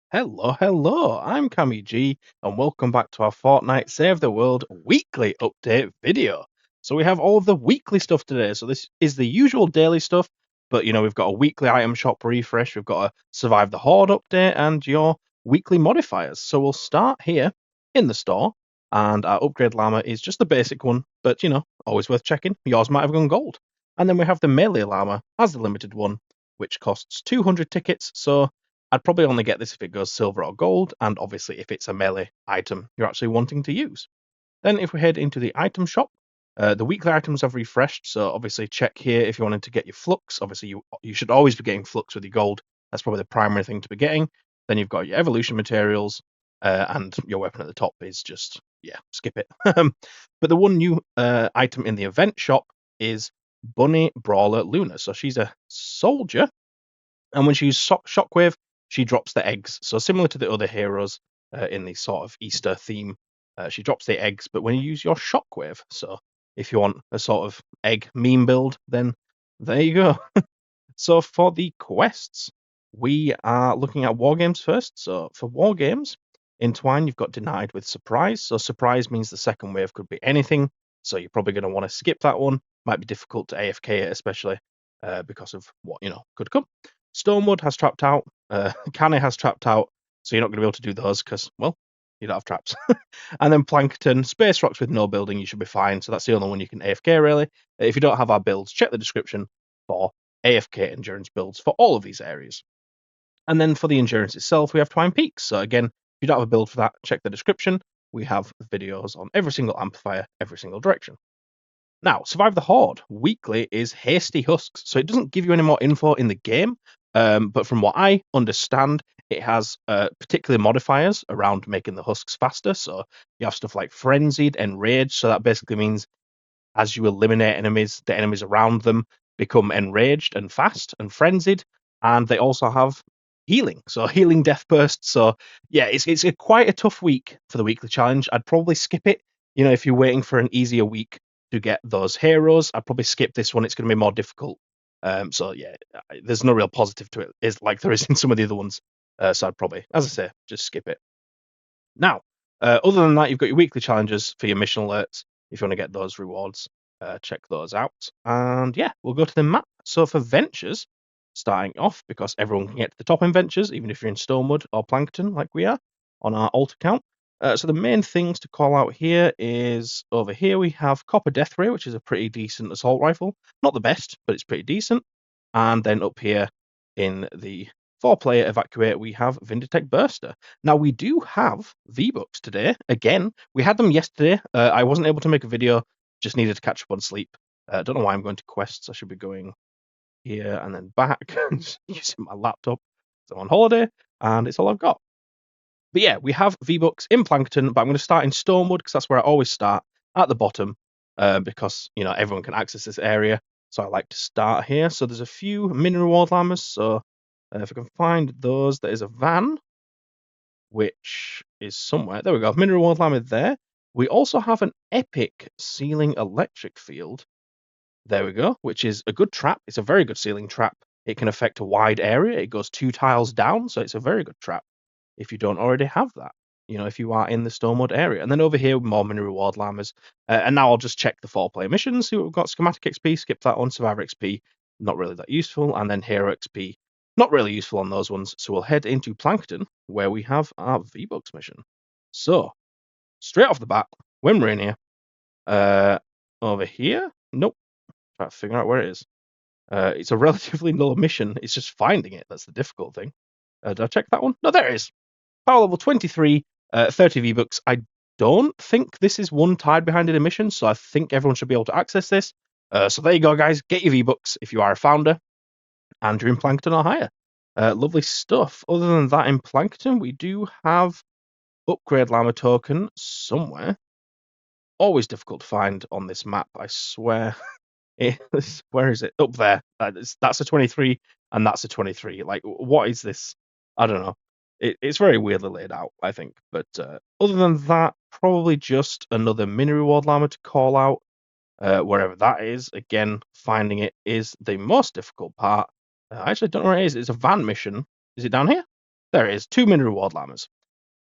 Hello, I'm CammyG, and welcome back to our Fortnite Save the World weekly update video. So we have all of the weekly stuff today. So this is the usual daily stuff, but we've got a weekly item shop refresh, we've got a Survive the Horde update, and your weekly modifiers. So we'll start here in the store, and our upgrade llama is just the basic one, but always worth checking. Yours might have gone gold. And then we have the melee llama as the limited one, which costs 200 tickets. So I'd probably only get this if it goes silver or gold, and obviously if it's a melee item you're actually wanting to use. Then if we head into the item shop, the weekly items have refreshed, so obviously check here if you wanted to get your flux. Obviously you should always be getting flux with your gold. That's probably the primary thing to be getting. Then you've got your evolution materials, and your weapon at the top is just, yeah, skip it. But the one new item in the event shop is Bunny Brawler Luna. So she's a soldier, and when she uses Shockwave, she drops the eggs. So similar to the other heroes in the sort of Easter theme, she drops the eggs. But when you use your Shockwave, so if you want a sort of egg meme build, then there you go. So for the quests, we are looking at war games first. So for war games, in Twine, you've got denied with surprise. So surprise means the second wave could be anything. So you're probably going to want to skip that one. Might be difficult to AFK it, especially because of what could come. Stonewood has trapped out. Canny has trapped out. So you're not going to be able to do those because, well, you don't have traps. And then Plankton, Space Rocks with no building, you should be fine. So that's the only one you can AFK, really. If you don't have our builds, check the description for AFK endurance builds for all of these areas. And then for the endurance itself, we have Twine Peaks. So again, if you don't have a build for that, check the description. We have videos on every single amplifier, every single direction. Now, Survive the Horde weekly is Hasty Husks. So it doesn't give you any more info in the game, but from what I understand, it has particular modifiers around making the husks faster. So you have stuff like Frenzied, Enraged. So that basically means as you eliminate enemies, the enemies around them become enraged and fast and frenzied. And they also have healing, so healing death burst. So yeah, it's quite a tough week for the weekly challenge. I'd probably skip it. If you're waiting for an easier week to get those heroes, I'd probably skip this one. It's going to be more difficult. So yeah, there's no real positive to it, is like there is in some of the other ones. So I'd probably, as I say, just skip it. Now, other than that, you've got your weekly challenges for your mission alerts. If you want to get those rewards, check those out. And yeah, we'll go to the map. So for ventures, starting off, because everyone can get to the top in ventures, even if you're in Stonewood or Plankton, like we are on our alt account. So the main things to call out here is over here we have Copper Death Ray, which is a pretty decent assault rifle. Not the best, but it's pretty decent. And then up here in the 4-player evacuate, we have Vinditech Burster. Now we do have V-Bucks today. Again, we had them yesterday. I wasn't able to make a video, just needed to catch up on sleep. Don't know why I'm going to quests. I should be going here and then back, using my laptop. So I'm on holiday, and it's all I've got. But yeah, we have V-Bucks in Plankton, but I'm going to start in Stonewood because that's where I always start, at the bottom, because everyone can access this area. So I like to start here. So there's a few mini reward llamas. So if I can find those, there is a van, which is somewhere. There we go. Mini reward llama there. We also have an epic ceiling electric field. There we go, which is a good trap. It's a very good ceiling trap. It can affect a wide area. It goes 2 tiles down, so it's a very good trap if you don't already have that. If you are in the Stormwood area. And then over here, more mini reward llamas. And now I'll just check the 4-player missions. See what we've got. Schematic XP, skip that one. Survivor XP, not really that useful. And then Hero XP, not really useful on those ones. So we'll head into Plankton, where we have our V-Bucks mission. So, straight off the bat, when we're in here, over here, nope. Try to figure out where it is. It's a relatively low mission. It's just finding it. That's the difficult thing. Did I check that one? No, there it is. Power level 23, 30 V-Bucks. I don't think this is one tied behind in a mission, so I think everyone should be able to access this. So there you go, guys. Get your V-Bucks if you are a founder and you're in Plankton or higher. Lovely stuff. Other than that, in Plankton, we do have upgrade llama token somewhere. Always difficult to find on this map, I swear. Where is it? Up there. That's a 23, and that's a 23. Like, what is this? I don't know. It's very weirdly laid out, I think. But other than that, probably just another mini reward llama to call out. Wherever that is. Again, finding it is the most difficult part. I actually don't know where it is. It's a van mission. Is it down here? There it is, 2 min reward llamas.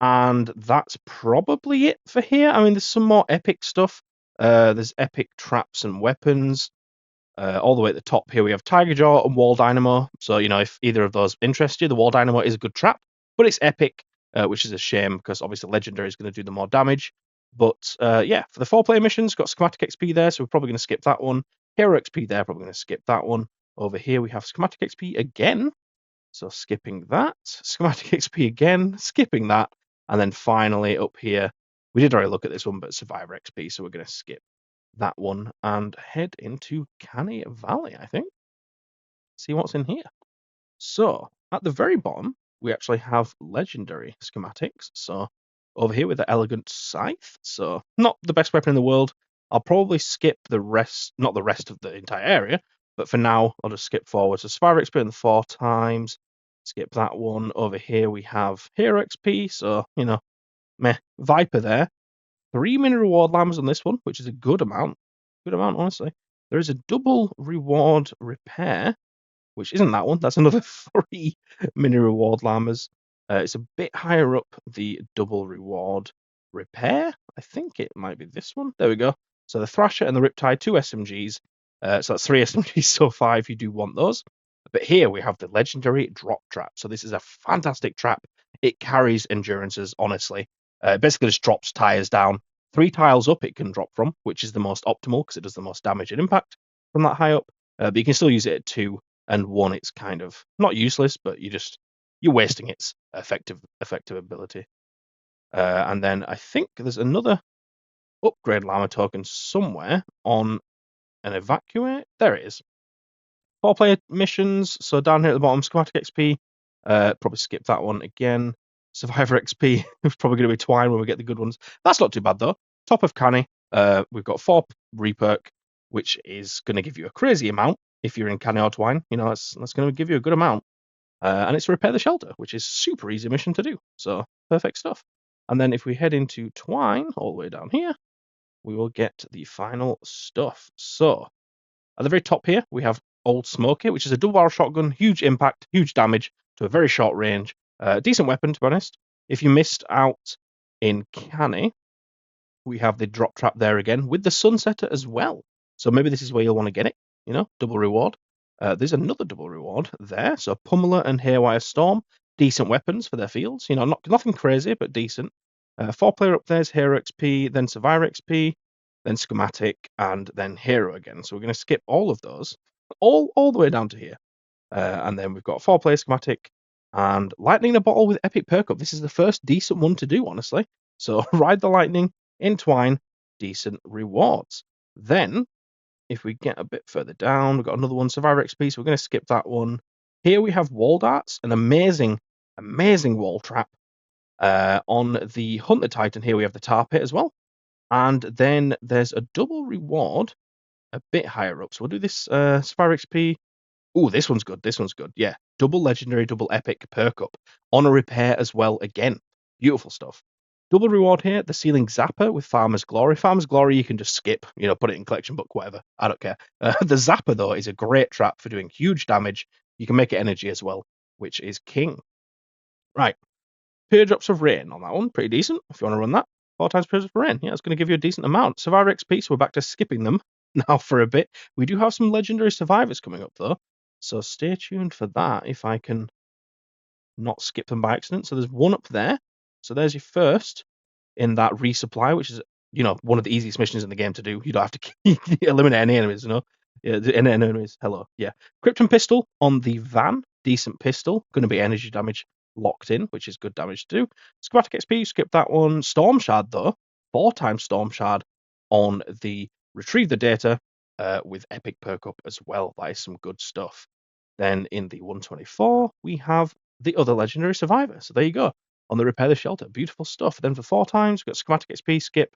And that's probably it for here. I mean, there's some more epic stuff. There's epic traps and weapons. All the way at the top here, we have Tiger Jaw and Wall Dynamo. So, if either of those interest you, the Wall Dynamo is a good trap, but it's epic, which is a shame because obviously Legendary is going to do the more damage. But yeah, for the 4-player missions, got Schematic XP there, so we're probably going to skip that one. Hero XP there, probably going to skip that one. Over here, we have Schematic XP again. So skipping that. Schematic XP again, skipping that. And then finally up here, we did already look at this one, but Survivor XP, so we're going to skip that one and head into Canny Valley, I think. See what's in here. So at the very bottom, we actually have legendary schematics. So over here with the elegant scythe. So not the best weapon in the world. I'll probably skip the rest, not the rest of the entire area, but for now, I'll just skip forward. So Survivor XP in the 4 times. Skip that one. Over here we have Hero XP. So, meh. Viper there. 3 min reward llamas on this one, which is a good amount. Good amount, honestly. There is a double reward repair, which isn't that one. That's another 3 mini reward llamas. It's a bit higher up the double reward repair. I think it might be this one. There we go. So the Thrasher and the Riptide, 2 SMGs. So that's 3 SMGs so far if you do want those. But here we have the legendary drop trap. So this is a fantastic trap. It carries endurances, honestly. It basically just drops tires down. 3 tiles up it can drop from, which is the most optimal because it does the most damage and impact from that high up. But you can still use it at 2 and 1. It's kind of not useless, but you're wasting its effective ability. And then I think there's another upgrade llama token somewhere on an evacuate. There it is. 4-player missions. So down here at the bottom, Schematic XP. Probably skip that one again. Survivor XP is probably going to be Twine when we get the good ones. That's not too bad though. Top of Canny. We've got 4 reperk, which is going to give you a crazy amount if you're in Canny or Twine. That's going to give you a good amount. And it's Repair the Shelter, which is super easy mission to do. So perfect stuff. And then if we head into Twine, all the way down here, we will get the final stuff. So at the very top here, we have Old Smoky, which is a double barrel shotgun, huge impact, huge damage to a very short range. Decent weapon, to be honest. If you missed out in Canny, we have the drop trap there again with the Sunsetter as well. So maybe this is where you'll want to get it, double reward. There's another double reward there. So Pummeler and Haywire Storm, decent weapons for their fields. Nothing crazy, but decent. 4-player up there's Hero XP, then Survivor XP, then Schematic, and then Hero again. So we're going to skip all of those, all the way down to here. And then we've got 4-player Schematic and Lightning in a Bottle with Epic Perk Up. This is the first decent one to do, honestly. So Ride the Lightning, Entwine, decent rewards. Then, if we get a bit further down, we've got another one, Survivor XP, so we're going to skip that one. Here we have Wall Darts, an amazing wall trap. On the Hunt the Titan, here we have the Tar Pit as well. And then there's a double reward a bit higher up. So we'll do this Survivor XP. Oh, this one's good. Yeah. Double legendary, double epic perk up. On a repair as well again. Beautiful stuff. Double reward here, the Ceiling Zapper with Farmer's Glory. Farmer's Glory you can just skip, put it in collection book, whatever. I don't care. The Zapper, though, is a great trap for doing huge damage. You can make it energy as well, which is king. Right. Teardrops of Rain on that one. Pretty decent if you want to run that. 4 times Teardrops of Rain. Yeah, it's going to give you a decent amount. Survivor XP, so we're back to skipping them now for a bit. We do have some legendary survivors coming up, though. So stay tuned for that if I can not skip them by accident. So there's one up there. So there's your first in that resupply, which is, one of the easiest missions in the game to do. You don't have to eliminate any enemies, Yeah, any enemies. Hello. Yeah. Krypton Pistol on the van. Decent pistol. Going to be energy damage locked in, which is good damage to do. Schematic XP, skip that one. Storm Shard, though. 4 times Storm Shard on the Retrieve the Data with Epic Perk Up as well. That is some good stuff. Then in the 124, we have the other legendary survivor. So there you go. On the Repair the Shelter. Beautiful stuff. Then for 4 times, we've got Schematic XP, skip.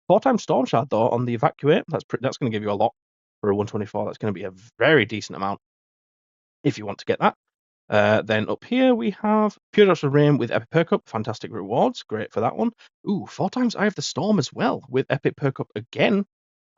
4 times Storm Shard, though, on the Evacuate. That's going to give you a lot for a 124. That's going to be a very decent amount if you want to get that. Then up here, we have Pure Drops of Rain with Epic Perk Up. Fantastic rewards. Great for that one. Ooh, 4 times Eye of the Storm as well with Epic Perk Up again.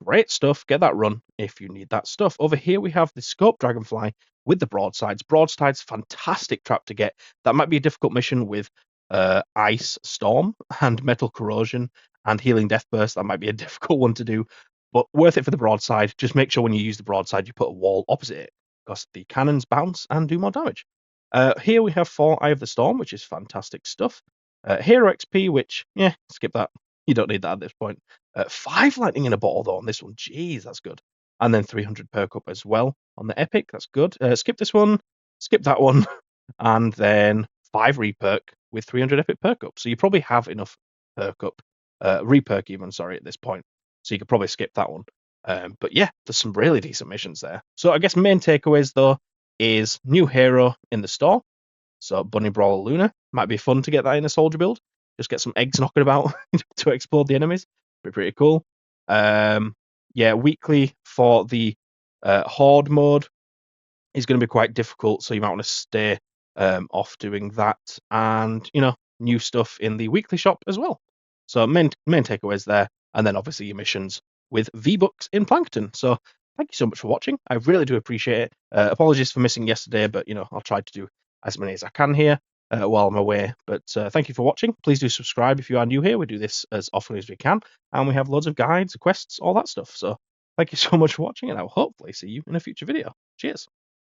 Great stuff. Get that run if you need that stuff. Over here, we have the Scope Dragonfly with the broadsides. Broadsides, fantastic trap to get. That might be a difficult mission with ice storm and metal corrosion and healing death burst. That might be a difficult one to do, but worth it for the broadside. Just make sure when you use the broadside, you put a wall opposite it because the cannons bounce and do more damage. Here we have 4 Eye of the Storm, which is fantastic stuff. Hero XP, which, yeah, skip that. You don't need that at this point. 5 lightning in a bottle, though, on this one. Jeez, that's good. And then 300 perk up as well on the epic. That's good. Skip this one, skip that one, and then 5 reperk with 300 epic perk up. So you probably have enough perk up, reperk even, sorry, at this point. So you could probably skip that one. But yeah, there's some really decent missions there. So I guess main takeaways, though, is new hero in the store. So Bunny Brawler Luna might be fun to get that in a soldier build. Just get some eggs knocking about to explode the enemies. Be pretty cool. Yeah, weekly for the horde mode is going to be quite difficult, so you might want to stay off doing that. And new stuff in the weekly shop as well. So main takeaways there, and then obviously your missions with V-Bucks in Plankton. So thank you so much for watching. I really do appreciate it. Apologies for missing yesterday, but I'll try to do as many as I can here while I'm away. But thank you for watching. Please do subscribe if you are new here. We do this as often as we can, and we have loads of guides, quests, all that stuff. So thank you so much for watching, and I'll hopefully see you in a future video. Cheers.